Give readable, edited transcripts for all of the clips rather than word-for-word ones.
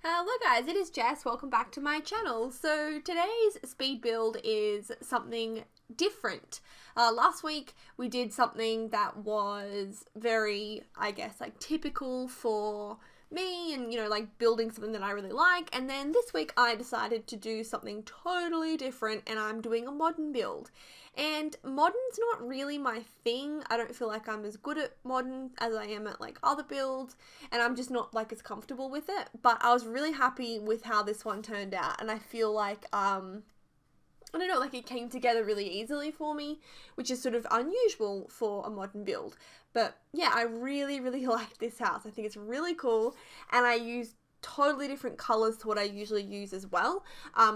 Hello guys, it is Jess. Welcome back to my channel. So today's speed build is something different. Last week we did something that was very, typical for me and, building something that I really like. And then this week I decided to do something totally different and I'm doing a modern build. And modern's not really my thing. I don't feel like I'm as good at modern as I am at other builds, and I'm just not as comfortable with it. But I was really happy with how this one turned out, and I feel like I don't know, it came together really easily for me, which is sort of unusual for a modern build. But yeah, I really like this house. I think it's really cool, and I used totally different colors to what I usually use as well.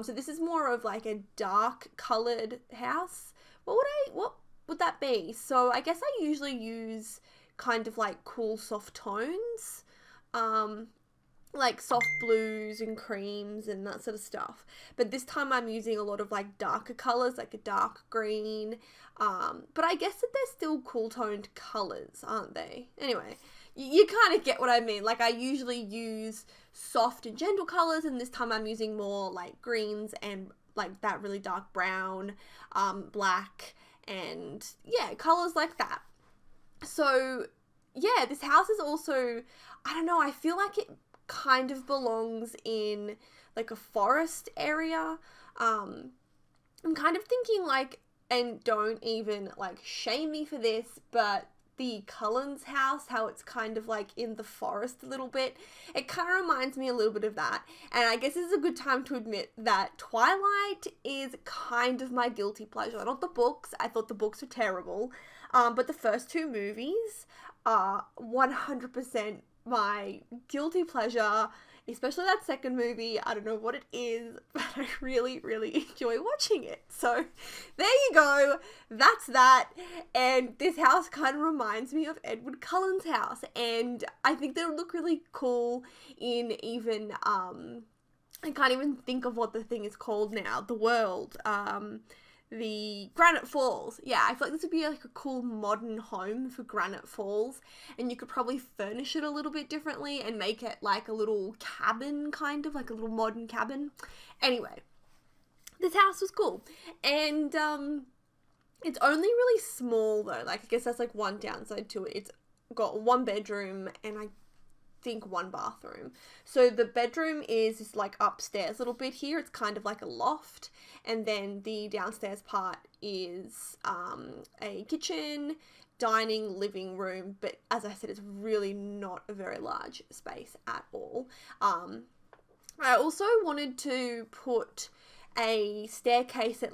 So this is more of a dark colored house. What would that be? So I guess I usually use kind of cool soft tones, soft blues and creams and that sort of stuff. But this time I'm using a lot of darker colors, like a dark green. But I guess that they're still cool toned colors, aren't they? Anyway, you kind of get what I mean. I usually use soft and gentle colors, and this time I'm using more greens and that really dark brown, black, and yeah, colors like that. So yeah, this house is also, I don't know, I feel like it kind of belongs in a forest area. I'm kind of thinking and don't even shame me for this, but the Cullens house, how it's kind of in the forest a little bit, it kind of reminds me a little bit of that. And I guess it's a good time to admit that Twilight is kind of my guilty pleasure. Not the books, I thought the books were terrible, but the first two movies are 100% my guilty pleasure, especially that second movie. I don't know what it is, but I really enjoy watching it. So there you go, that's that. And this house kind of reminds me of Edward Cullen's house, and I think they would look really cool in even I can't even think of what the thing is called now, the world, the Granite Falls. Yeah, I feel like this would be a cool modern home for Granite Falls, and you could probably furnish it a little bit differently and make it a little cabin, kind of a little modern cabin. Anyway, this house was cool, and it's only really small though. I guess that's one downside to it. It's got one bedroom and I think one bathroom. So the bedroom is this upstairs little bit here. It's kind of a loft, and then the downstairs part is a kitchen, dining, living room, but as I said, it's really not a very large space at all. I also wanted to put a staircase that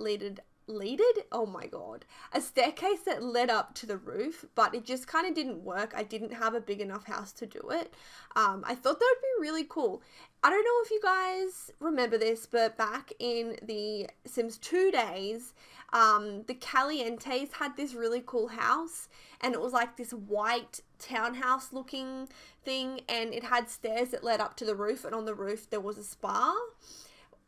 a staircase that led up to the roof, but it just kind of didn't work. I didn't have a big enough house to do it. I thought that would be really cool. I don't know if you guys remember this, but back in the Sims 2 days, the Calientes had this really cool house, and it was this white townhouse looking thing, and it had stairs that led up to the roof, and on the roof there was a spa.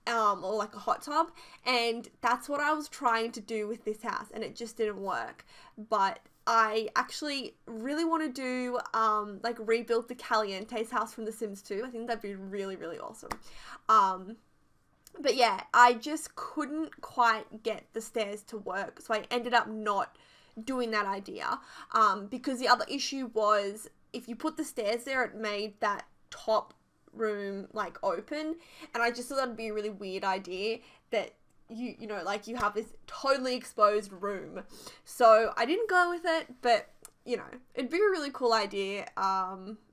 Or a hot tub, and that's what I was trying to do with this house, and it just didn't work. But I actually really want to do rebuild the Calientes house from The Sims 2. I think that'd be really awesome. But yeah, I just couldn't quite get the stairs to work, so I ended up not doing that idea, because the other issue was if you put the stairs there, it made that top room open, and I just thought that'd be a really weird idea that you have this totally exposed room. So I didn't go with it, but it'd be a really cool idea.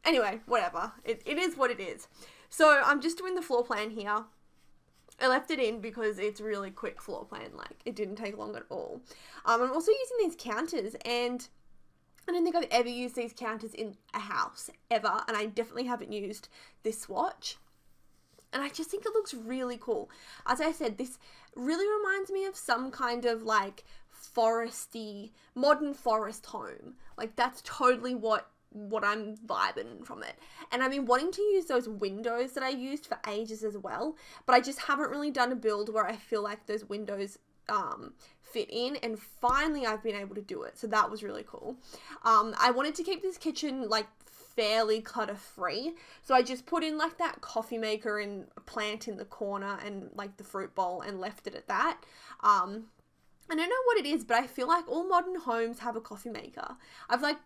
Anyway, whatever, it is what it is. So I'm just doing the floor plan here. I left it in because it's a really quick floor plan, it didn't take long at all. I'm also using these counters, and I don't think I've ever used these counters in a house, ever, and I definitely haven't used this swatch, and I just think it looks really cool. As I said, this really reminds me of some kind of foresty, modern forest home. That's totally what I'm vibing from it. And I've been wanting to use those windows that I used for ages as well, but I just haven't really done a build where I feel like those windows fit in, and finally I've been able to do it, so that was really cool. I wanted to keep this kitchen fairly clutter free. So I just put in like that coffee maker and a plant in the corner and like the fruit bowl and left it at that. I don't know what it is, but I feel like all modern homes have a coffee maker. I've like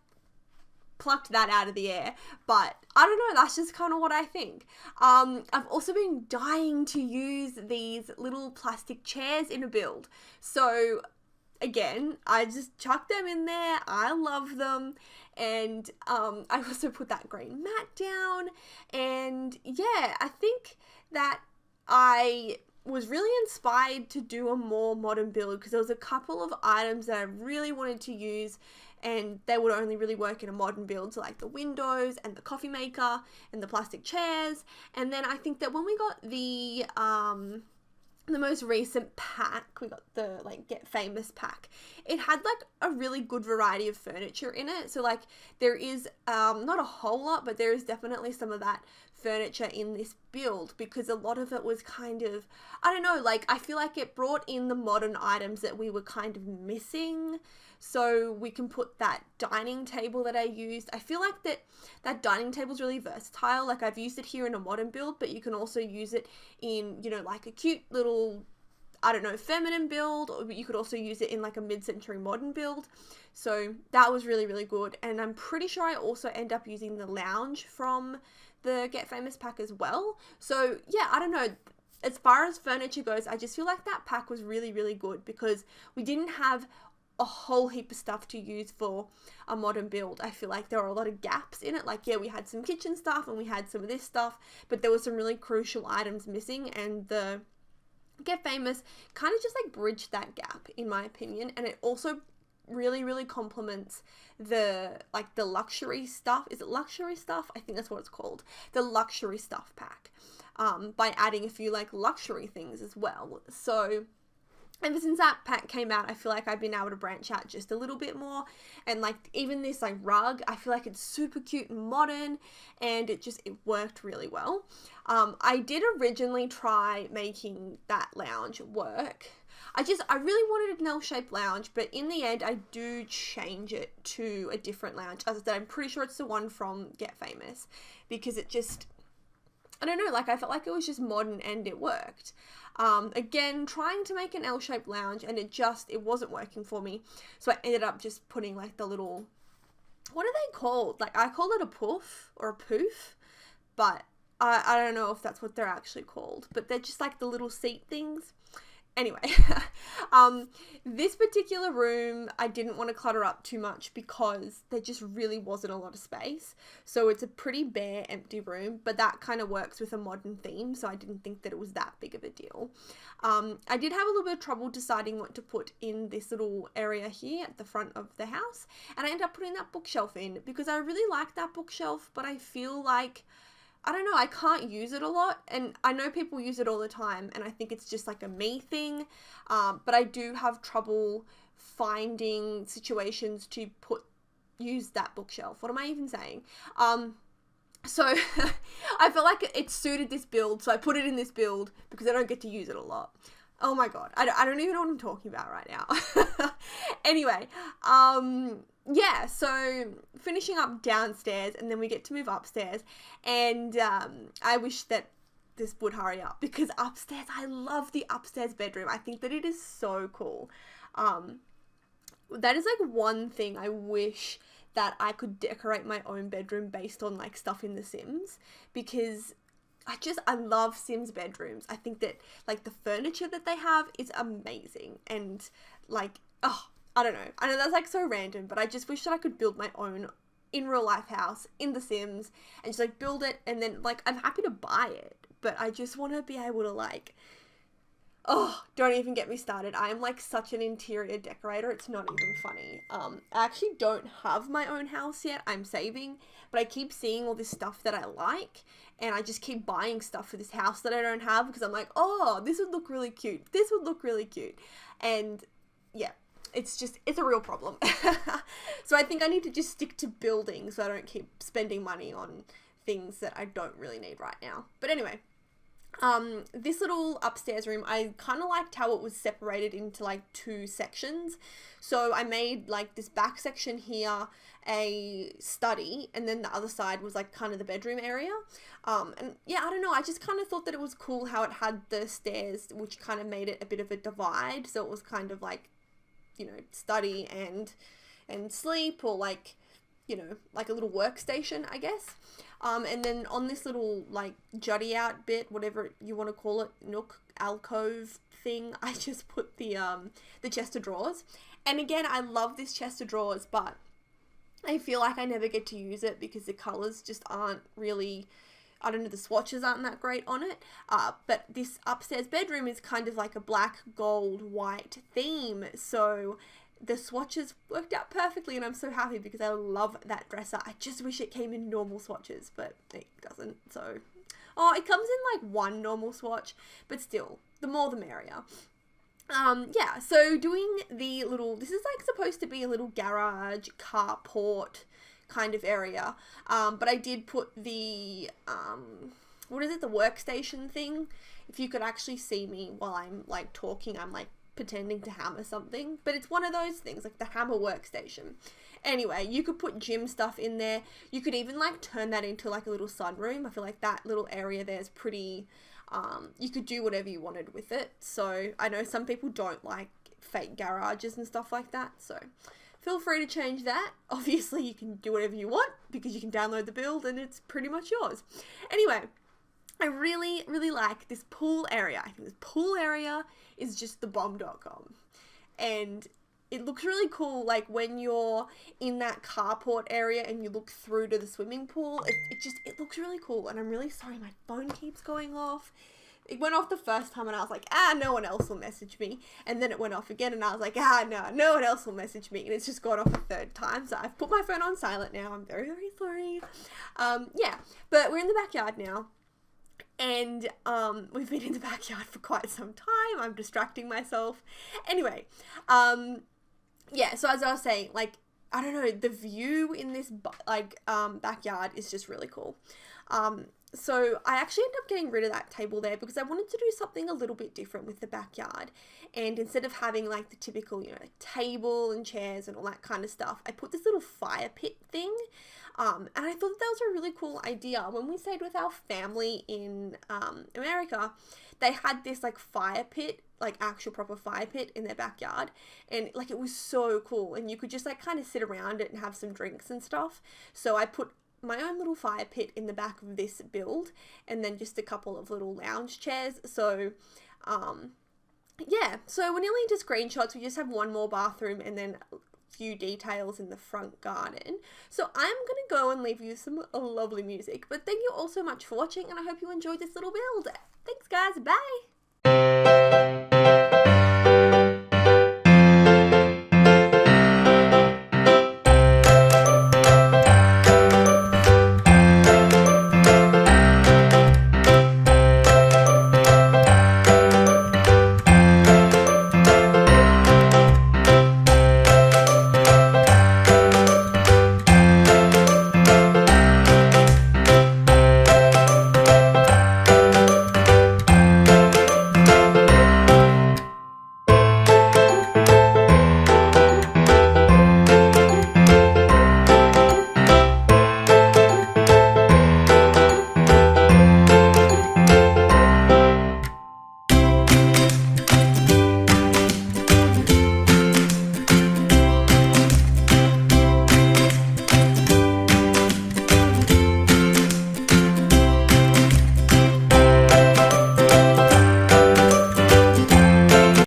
plucked that out of the air, but I don't know, that's just kind of what I think. I've also been dying to use these little plastic chairs in a build. So again, I just chucked them in there. I love them. And I also put that green mat down. And yeah, I think that I was really inspired to do a more modern build because there was a couple of items that I really wanted to use and they would only really work in a modern build. So like the windows and the coffee maker and the plastic chairs. And then I think that when we got the most recent pack, we got the like Get Famous pack, it had like a really good variety of furniture in it. So like there is not a whole lot, but there is definitely some of that furniture in this build because a lot of it was kind of, I don't know, like I feel like it brought in the modern items that we were kind of missing. So we can put that dining table that I used. I feel like that dining table is really versatile. Like I've used it here in a modern build, but you can also use it in, you know, like a cute little, I don't know, feminine build, or you could also use it in like a mid-century modern build. So that was really, really good. And I'm pretty sure I also end up using the lounge from the Get Famous pack as well. So yeah, I don't know. As far as furniture goes, I just feel like that pack was really, really good because we didn't have a whole heap of stuff to use for a modern build. I feel like there were a lot of gaps in it. Like, yeah, we had some kitchen stuff and we had some of this stuff, but there were some really crucial items missing, and the Get Famous kind of just like bridged that gap in my opinion. And it also really, really complements the like the luxury stuff. Is it luxury stuff? I think that's what it's called. The luxury stuff pack, by adding a few like luxury things as well. So ever since that pack came out, I feel like I've been able to branch out just a little bit more. And like even this like rug, I feel like it's super cute and modern, and it worked really well. I did originally try making that lounge work. I really wanted an L-shaped lounge, but in the end I do change it to a different lounge. As I said, I'm pretty sure it's the one from Get Famous because it just, I don't know, like I felt like it was just modern and it worked. Again, trying to make an L-shaped lounge and it wasn't working for me. So I ended up just putting like the little, what are they called? Like I call it a poof or a poof, but I don't know if that's what they're actually called, but they're just like the little seat things. Anyway, this particular room, I didn't want to clutter up too much because there just really wasn't a lot of space. So it's a pretty bare, empty room, but that kind of works with a modern theme. So I didn't think that it was that big of a deal. I did have a little bit of trouble deciding what to put in this little area here at the front of the house. And I ended up putting that bookshelf in because I really like that bookshelf, but I feel like, I don't know, I can't use it a lot, and I know people use it all the time, and I think it's just like a me thing, but I do have trouble finding situations to use that bookshelf. What am I even saying? So I feel like it suited this build, so I put it in this build because I don't get to use it a lot. Oh my god, I don't even know what I'm talking about right now. Anyway, yeah, so finishing up downstairs, and then we get to move upstairs, and I wish that this would hurry up because upstairs, I love the upstairs bedroom. I think that it is so cool. That is like one thing I wish that I could decorate my own bedroom based on like stuff in The Sims, because I love Sims bedrooms. I think that like the furniture that they have is amazing, and like, oh, I don't know. I know that's like so random, but I just wish that I could build my own in real life house in The Sims and just like build it, and then like I'm happy to buy it, but I just want to be able to like, oh, don't even get me started. I am like such an interior decorator. It's not even funny. I actually don't have my own house yet. I'm saving, but I keep seeing all this stuff that I like, and I just keep buying stuff for this house that I don't have because I'm like, oh, this would look really cute. This would look really cute. And yeah, it's a real problem. So I think I need to just stick to building so I don't keep spending money on things that I don't really need right now. But anyway, This little upstairs room, I kind of liked how it was separated into like two sections. So I made like this back section here a study, and then the other side was like kind of the bedroom area. And yeah, I don't know, I just kind of thought that it was cool how it had the stairs, which kind of made it a bit of a divide. So it was kind of like, you know, study and sleep, or like, you know, like a little workstation, I guess. And then on this little like jutty out bit, whatever you want to call it, nook, alcove thing, I just put the chest of drawers. And again, I love this chest of drawers, but I feel like I never get to use it because the colors just aren't really, I don't know, the swatches aren't that great on it. But this upstairs bedroom is kind of like a black, gold, white theme. So the swatches worked out perfectly, and I'm so happy because I love that dresser. I just wish it came in normal swatches, but it doesn't. So, oh, it comes in like one normal swatch, but still, the more the merrier. Yeah, so doing the little, this is like supposed to be a little garage, carport kind of area. But I did put the, what is it, the workstation thing. If you could actually see me while I'm like talking, I'm like pretending to hammer something, but it's one of those things, like the hammer workstation. Anyway, you could put gym stuff in there. You could even like turn that into like a little sunroom. I feel like that little area there is pretty, you could do whatever you wanted with it. So I know some people don't like fake garages and stuff like that, so feel free to change that. Obviously you can do whatever you want because you can download the build and it's pretty much yours. Anyway, I really, really like this pool area. I think this pool area is just the bomb.com. And it looks really cool, like when you're in that carport area and you look through to the swimming pool. It looks really cool. And I'm really sorry, my phone keeps going off. It went off the first time and I was like, no one else will message me. And then it went off again and I was like, no one else will message me. And it's just gone off a third time. So I've put my phone on silent now. I'm very, very sorry. Yeah, but we're in the backyard now. And we've been in the backyard for quite some time. I'm distracting myself. Anyway, yeah, so as I was saying, like, I don't know, the view in this backyard is just really cool. So I actually ended up getting rid of that table there because I wanted to do something a little bit different with the backyard. And instead of having like the typical, you know, like table and chairs and all that kind of stuff, I put this little fire pit thing. And I thought that was a really cool idea. When we stayed with our family in America, they had this like fire pit, like actual proper fire pit in their backyard. And like it was so cool. And you could just like kind of sit around it and have some drinks and stuff. So I put my own little fire pit in the back of this build, and then just a couple of little lounge chairs. So yeah, so we're nearly into screenshots. We just have one more bathroom and then a few details in the front garden. So I'm gonna go and leave you some lovely music, but thank you all so much for watching, and I hope you enjoyed this little build. Thanks guys, bye!